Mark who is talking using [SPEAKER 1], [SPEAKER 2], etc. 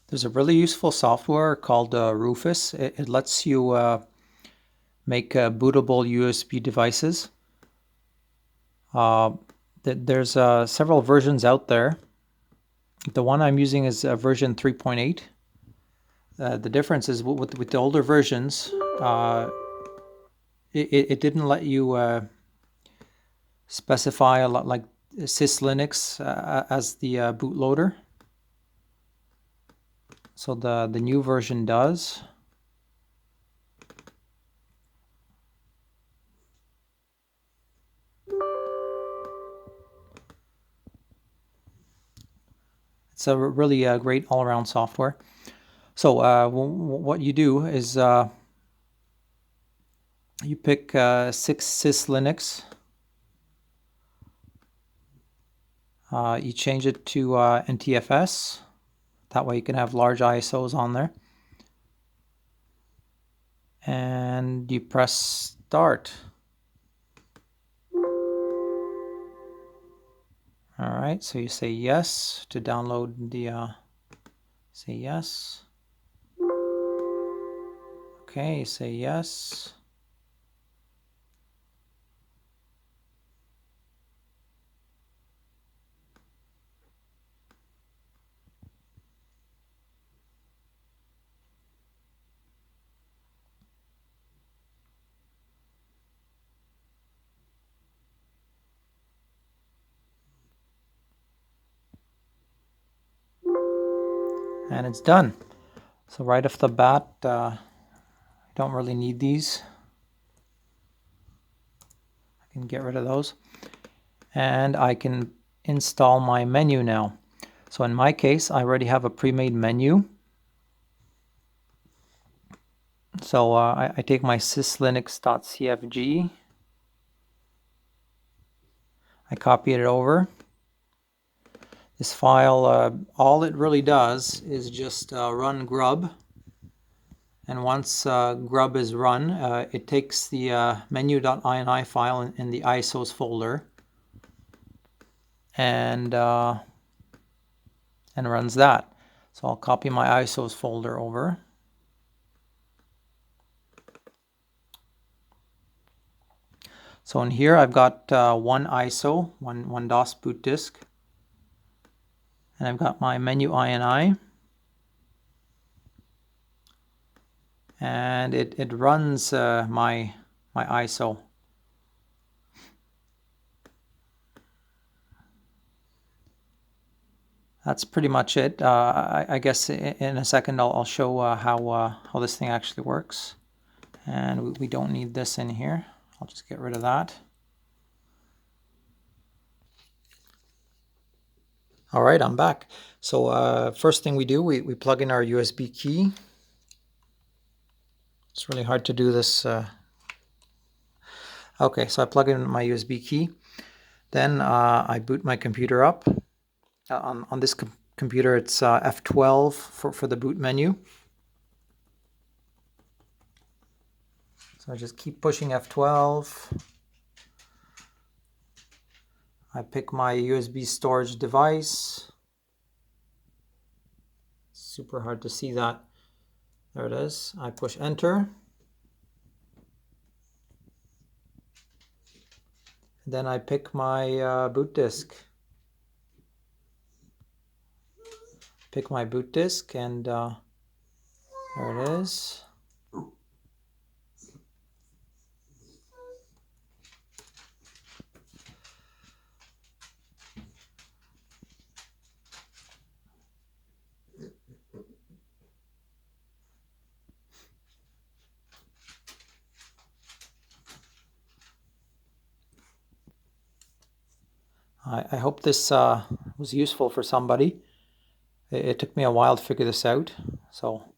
[SPEAKER 1] There's a really useful software called Rufus. It lets you make bootable USB devices. There's several versions out there. The one I'm using is version 3.8. The difference is with the older versions, it didn't let you specify a lot like syslinux as the bootloader. So the new version does. It's a really great all-around software. So what you do is you pick 6 syslinux. You change it to NTFS. That way you can have large ISOs on there. And you press start. Alright, so you say yes to download the, say yes. Okay, say yes. And it's done. So right off the bat, I don't really need these. I can get rid of those. And I can install my menu now. So in my case, I already have a pre-made menu. So I take my syslinux.cfg. I copy it over. This file, all it really does is just run grub. And once grub is run, it takes the menu.ini file in the ISOs folder and runs that. So I'll copy my ISOs folder over. So in here I've got one ISO, one DOS boot disk, and I've got my menu ini, and it runs my ISO. That's pretty much it. I guess in a second I'll show how this thing actually works. And we don't need this in here. I'll just get rid of that. All right, I'm back. So first thing we do, we plug in our USB key. It's really hard to do this. Okay, so I plug in my USB key. Then I boot my computer up. On this computer, it's F12 for the boot menu. So I just keep pushing F12. I pick my USB storage device. Super hard to see that. There it is. I push enter. Then I pick my boot disk. Pick my boot disk, and there it is. I hope this was useful for somebody. It took me a while to figure this out, so